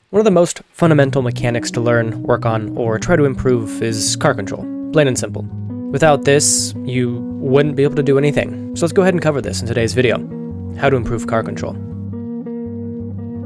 One of the most fundamental mechanics to learn, work on, or try to improve is car control, plain and simple. Without this, you wouldn't be able to do anything. So let's go ahead and cover this in today's video. How to improve car control.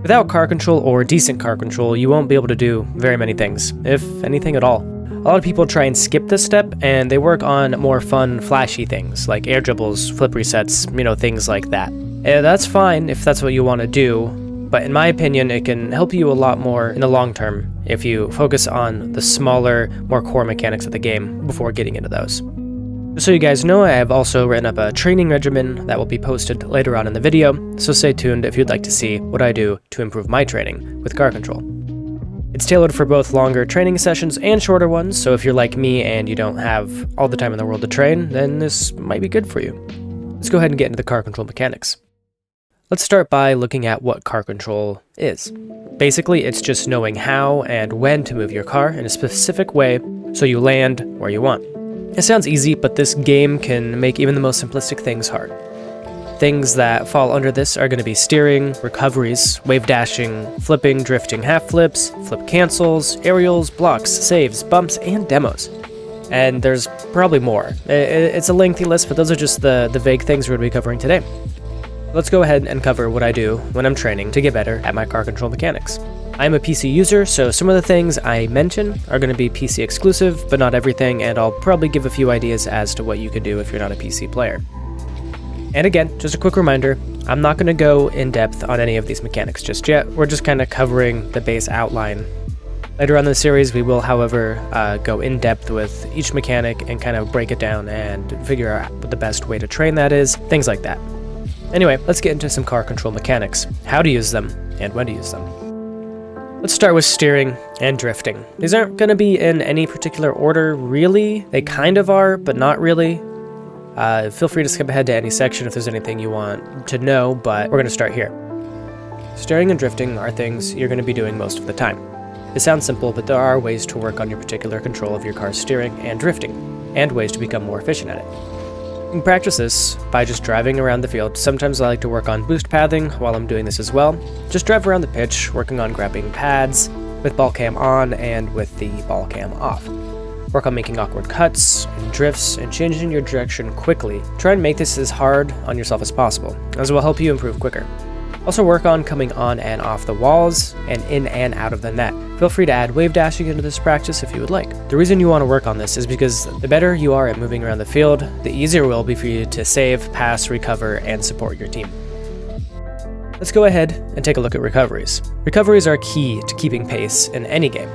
Without car control or decent car control, you won't be able to do very many things, if anything at all. A lot of people try and skip this step, and they work on more fun, flashy things, like air dribbles, flip resets, things like that. And that's fine if that's what you want to do, but in my opinion, it can help you a lot more in the long term if you focus on the smaller, more core mechanics of the game before getting into those. Just so you guys know, I have also written up a training regimen that will be posted later on in the video, so stay tuned if you'd like to see what I do to improve my training with car control. It's tailored for both longer training sessions and shorter ones, so if you're like me and you don't have all the time in the world to train, then this might be good for you. Let's go ahead and get into the car control mechanics. Let's start by looking at what car control is. Basically, it's just knowing how and when to move your car in a specific way so you land where you want. It sounds easy, but this game can make even the most simplistic things hard. Things that fall under this are going to be steering, recoveries, wave dashing, flipping, drifting half flips, flip cancels, aerials, blocks, saves, bumps, and demos. And there's probably more. It's a lengthy list, but those are just the vague things we're going to be covering today. Let's go ahead and cover what I do when I'm training to get better at my car control mechanics. I'm a PC user, so some of the things I mention are going to be PC exclusive, but not everything, and I'll probably give a few ideas as to what you could do if you're not a PC player. And again, just a quick reminder, I'm not going to go in depth on any of these mechanics just yet. We're just kind of covering the base outline. Later on in the series, we will, however, go in depth with each mechanic and kind of break it down and figure out what the best way to train that is, things like that. Anyway, let's get into some car control mechanics, how to use them, and when to use them. Let's start with steering and drifting. These aren't going to be in any particular order, really. They kind of are, but not really. Feel free to skip ahead to any section if there's anything you want to know, but we're going to start here. Steering and drifting are things you're going to be doing most of the time. It sounds simple, but there are ways to work on your particular control of your car's steering and drifting, and ways to become more efficient at it. You can practice this by just driving around the field. Sometimes I like to work on boost pathing while I'm doing this as well. Just drive around the pitch, working on grabbing pads with ball cam on and with the ball cam off. Work on making awkward cuts and drifts and changing your direction quickly. Try and make this as hard on yourself as possible, as it will help you improve quicker. Also work on coming on and off the walls and in and out of the net. Feel free to add wave dashing into this practice if you would like. The reason you want to work on this is because the better you are at moving around the field, the easier it will be for you to save, pass, recover, and support your team. Let's go ahead and take a look at recoveries. Recoveries are key to keeping pace in any game.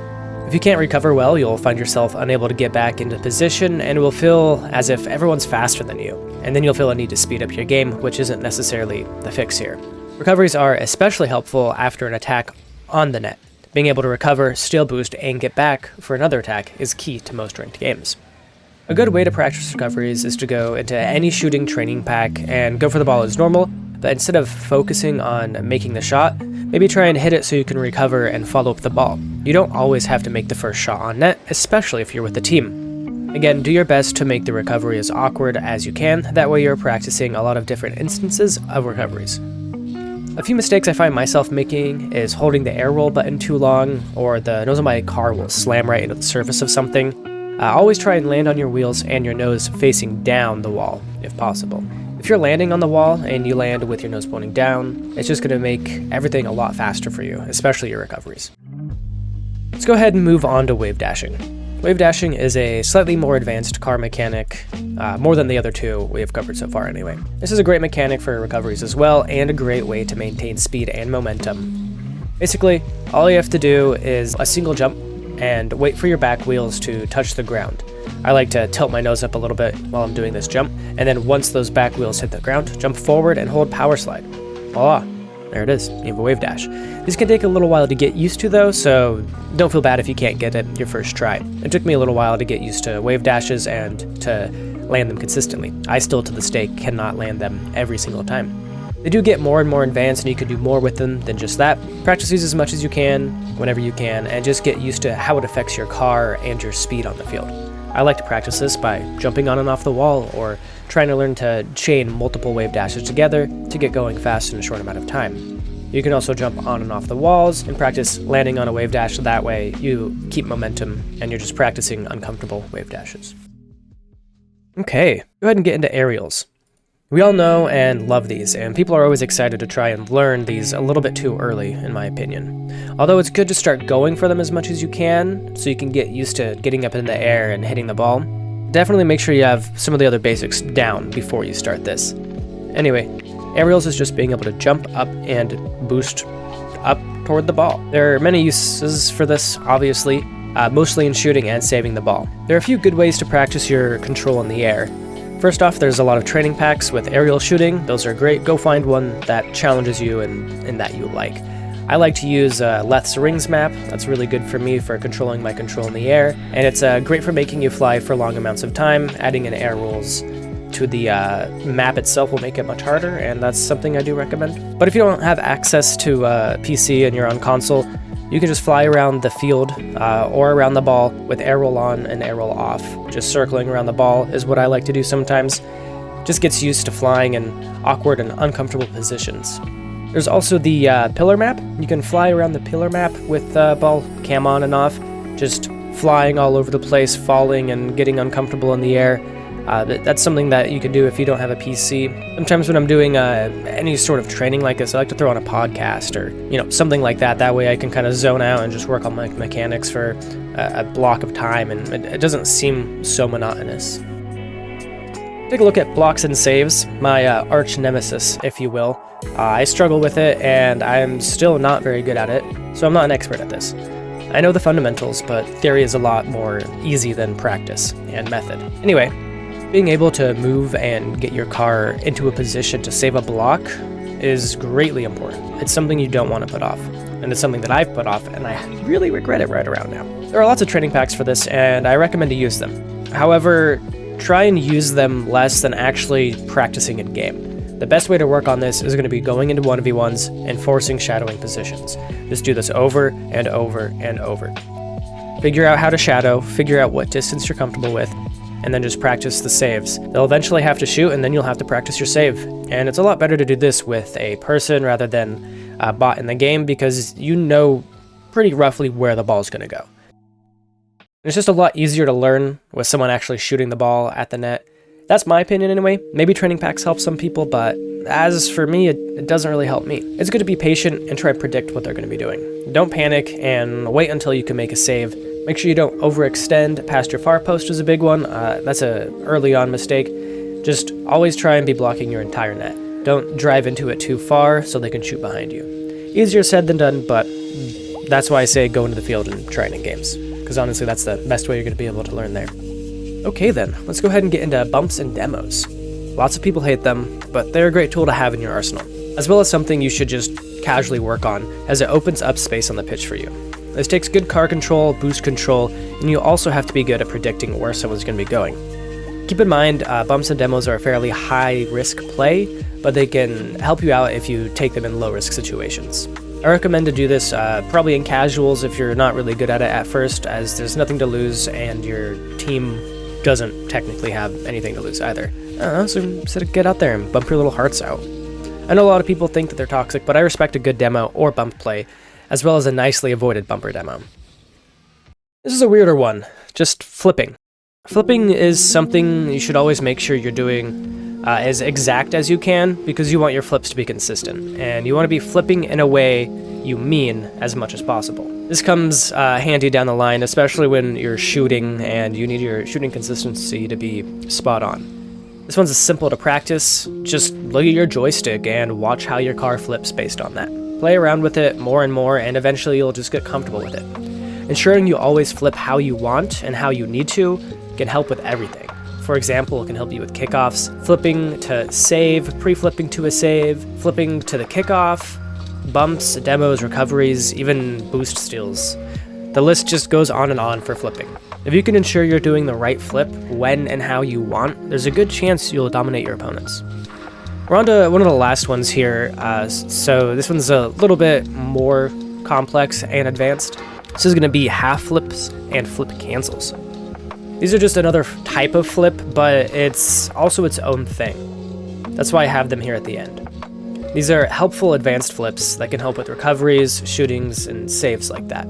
If you can't recover well, you'll find yourself unable to get back into position, and it will feel as if everyone's faster than you. And then you'll feel a need to speed up your game, which isn't necessarily the fix here. Recoveries are especially helpful after an attack on the net. Being able to recover, steal boost, and get back for another attack is key to most ranked games. A good way to practice recoveries is to go into any shooting training pack and go for the ball as normal, but instead of focusing on making the shot, maybe try and hit it so you can recover and follow up the ball. You don't always have to make the first shot on net, especially if you're with the team. Again, do your best to make the recovery as awkward as you can, that way you're practicing a lot of different instances of recoveries. A few mistakes I find myself making is holding the air roll button too long, or the nose of my car will slam right into the surface of something. Always try and land on your wheels and your nose facing down the wall, if possible. If you're landing on the wall and you land with your nose pointing down, it's just going to make everything a lot faster for you, especially your recoveries. Let's go ahead and move on to wave dashing. Wave dashing is a slightly more advanced car mechanic, more than the other two we have covered so far anyway. This is a great mechanic for recoveries as well, and a great way to maintain speed and momentum. Basically, all you have to do is a single jump and wait for your back wheels to touch the ground. I like to tilt my nose up a little bit while I'm doing this jump, and then once those back wheels hit the ground, jump forward and hold power slide. Voila, there it is, you have a wave dash. This can take a little while to get used to though, so don't feel bad if you can't get it your first try. It took me a little while to get used to wave dashes and to land them consistently. I still to this day cannot land them every single time. They do get more and more advanced, and you can do more with them than just that. Practice these as much as you can, whenever you can, and just get used to how it affects your car and your speed on the field. I like to practice this by jumping on and off the wall, or trying to learn to chain multiple wave dashes together to get going fast in a short amount of time. You can also jump on and off the walls and practice landing on a wave dash, so that way you keep momentum and you're just practicing uncomfortable wave dashes. Okay, go ahead and get into aerials. We all know and love these, and people are always excited to try and learn these a little bit too early, in my opinion. Although it's good to start going for them as much as you can, so you can get used to getting up in the air and hitting the ball. Definitely make sure you have some of the other basics down before you start this. Anyway, aerials is just being able to jump up and boost up toward the ball. There are many uses for this, obviously, mostly in shooting and saving the ball. There are a few good ways to practice your control in the air. First off, there's a lot of training packs with aerial shooting. Those are great. Go find one that challenges you and that you like. I like to use Leth's Rings map. That's really good for me for controlling my control in the air. And it's great for making you fly for long amounts of time. Adding in air rules to the map itself will make it much harder, and that's something I do recommend. But if you don't have access to PC and you're on console, you can just fly around the field or around the ball with air roll on and air roll off. Just circling around the ball is what I like to do sometimes. Just gets used to flying in awkward and uncomfortable positions. There's also the pillar map. You can fly around the pillar map with ball cam on and off, just flying all over the place, falling and getting uncomfortable in the air. That's something that you can do if you don't have a PC. Sometimes when I'm doing any sort of training like this, I like to throw on a podcast or something like that. That way I can kind of zone out and just work on my mechanics for a block of time, and it doesn't seem so monotonous. Take a look at blocks and saves, my arch nemesis, if you will. I struggle with it, and I'm still not very good at it, so I'm not an expert at this. I know the fundamentals, but theory is a lot more easy than practice and method. Anyway, being able to move and get your car into a position to save a block is greatly important. It's something you don't want to put off, and it's something that I've put off, and I really regret it right around now. There are lots of training packs for this, and I recommend to use them. However, try and use them less than actually practicing in game. The best way to work on this is going to be going into 1v1s and forcing shadowing positions. Just do this over and over and over. Figure out how to shadow, figure out what distance you're comfortable with, and then just practice the saves. They'll eventually have to shoot, and then you'll have to practice your save. And it's a lot better to do this with a person rather than a bot in the game, because you know pretty roughly where the ball's going to go. It's just a lot easier to learn with someone actually shooting the ball at the net. That's my opinion anyway. Maybe training packs help some people, but as for me, it doesn't really help me. It's good to be patient and try and predict what they're going to be doing. Don't panic and wait until you can make a save. Make sure you don't overextend. Past your far post is a big one. That's a early on mistake. Just always try and be blocking your entire net. Don't drive into it too far so they can shoot behind you. Easier said than done, but that's why I say go into the field and try it in games. Because honestly, that's the best way you're going to be able to learn there. Okay then, let's go ahead and get into bumps and demos. Lots of people hate them, but they're a great tool to have in your arsenal, as well as something you should just casually work on, as it opens up space on the pitch for you. This takes good car control, boost control, and you also have to be good at predicting where someone's going to be going. Keep in mind, bumps and demos are a fairly high-risk play, but they can help you out if you take them in low-risk situations. I recommend to do this probably in casuals if you're not really good at it at first, as there's nothing to lose and your team doesn't technically have anything to lose either. So get out there and bump your little hearts out. I know a lot of people think that they're toxic, but I respect a good demo or bump play, as well as a nicely avoided bumper demo. This is a weirder one, just flipping. Flipping is something you should always make sure you're doing as exact as you can, because you want your flips to be consistent, and you want to be flipping in a way you mean as much as possible. This comes handy down the line, especially when you're shooting and you need your shooting consistency to be spot on. This one's simple to practice. Just look at your joystick and watch how your car flips based on that. Play around with it more and more, and eventually you'll just get comfortable with it. Ensuring you always flip how you want and how you need to can help with everything. For example, it can help you with kickoffs, flipping to save, pre-flipping to a save, flipping to the kickoff, bumps, demos, recoveries, even boost steals. The list just goes on and on for flipping. If you can ensure you're doing the right flip when and how you want, there's a good chance you'll dominate your opponents. We're on to one of the last ones here, so this one's a little bit more complex and advanced. This is going to be half flips and flip cancels. These are just another type of flip, but it's also its own thing. That's why I have them here at the end. These are helpful advanced flips that can help with recoveries, shootings, and saves like that.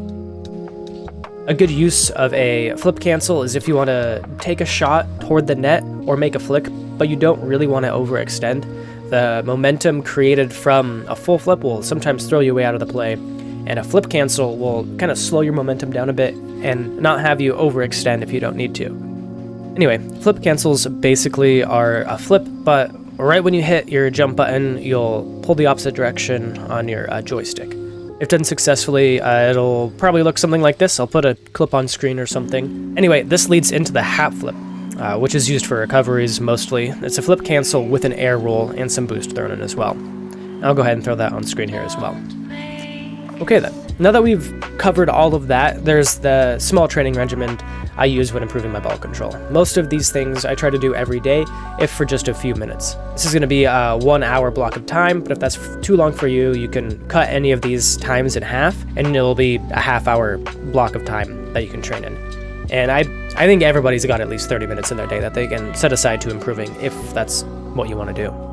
A good use of a flip cancel is if you want to take a shot toward the net or make a flick, but you don't really want to overextend. The momentum created from a full flip will sometimes throw you way out of the play, and a flip cancel will kind of slow your momentum down a bit and not have you overextend if you don't need to. Anyway, flip cancels basically are a flip, but right when you hit your jump button, you'll pull the opposite direction on your joystick. If done successfully, it'll probably look something like this. I'll put a clip on screen or something. Anyway, this leads into the hat flip, which is used for recoveries mostly. It's a flip cancel with an air roll and some boost thrown in as well. I'll go ahead and throw that on screen here as well. Okay then, now that we've covered all of that, there's the small training regimen I use when improving my ball control. Most of these things I try to do every day, if for just a few minutes. This is going to be a 1 hour block of time, but if that's too long for you, you can cut any of these times in half, and it'll be a half-hour block of time that you can train in. And I think everybody's got at least 30 minutes in their day that they can set aside to improving if that's what you want to do.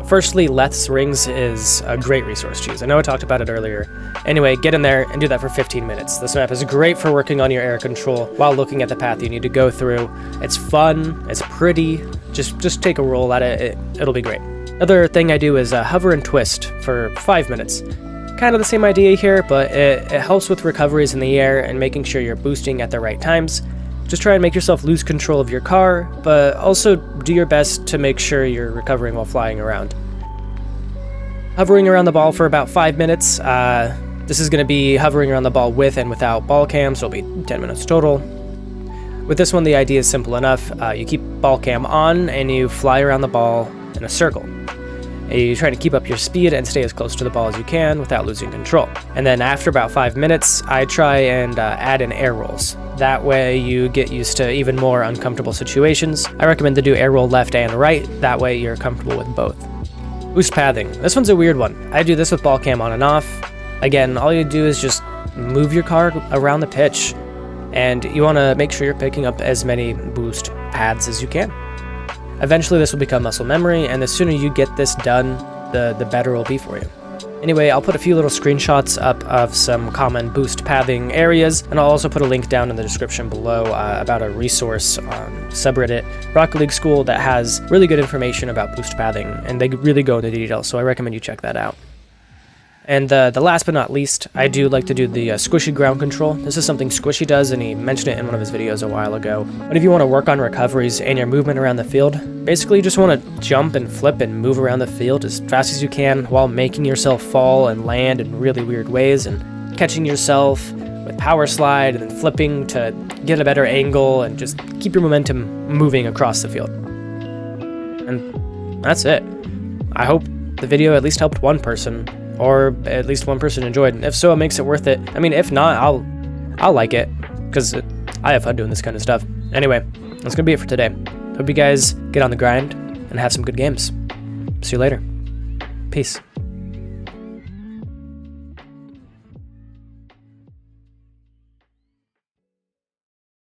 Firstly, Leth's Rings is a great resource to use. I know I talked about it earlier. Anyway, get in there and do that for 15 minutes. This map is great for working on your air control while looking at the path you need to go through. It's fun, it's pretty, just take a roll at it, it'll be great. Another thing I do is hover and twist for 5 minutes. Kind of the same idea here, but it helps with recoveries in the air and making sure you're boosting at the right times. Just try and make yourself lose control of your car, but also do your best to make sure you're recovering while flying around. Hovering around the ball for about 5 minutes. This is going to be hovering around the ball with and without ball cam, so it'll be 10 minutes total. With this one, the idea is simple enough. You keep ball cam on and you fly around the ball in a circle. You try to keep up your speed and stay as close to the ball as you can without losing control. And then after about 5 minutes, I try and add in air rolls. That way you get used to even more uncomfortable situations. I recommend to do air roll left and right. That way you're comfortable with both. Boost pathing. This one's a weird one. I do this with ball cam on and off. Again, all you do is just move your car around the pitch, and you want to make sure you're picking up as many boost paths as you can. Eventually this will become muscle memory, and the sooner you get this done, the better it will be for you. Anyway, I'll put a few little screenshots up of some common boost pathing areas, and I'll also put a link down in the description below about a resource on subreddit Rocket League School that has really good information about boost pathing, and they really go into detail, so I recommend you check that out. And the last but not least, I do like to do the squishy ground control. This is something Squishy does, and he mentioned it in one of his videos a while ago. But if you want to work on recoveries and your movement around the field, basically you just want to jump and flip and move around the field as fast as you can while making yourself fall and land in really weird ways, and catching yourself with power slide and then flipping to get a better angle and just keep your momentum moving across the field. And that's it. I hope the video at least helped one person, or at least one person enjoyed, and if so, it makes it worth it. I mean, if not, I'll like it, because I have fun doing this kind of stuff. Anyway, that's gonna be it for today. Hope you guys get on the grind and have some good games. See you later. Peace.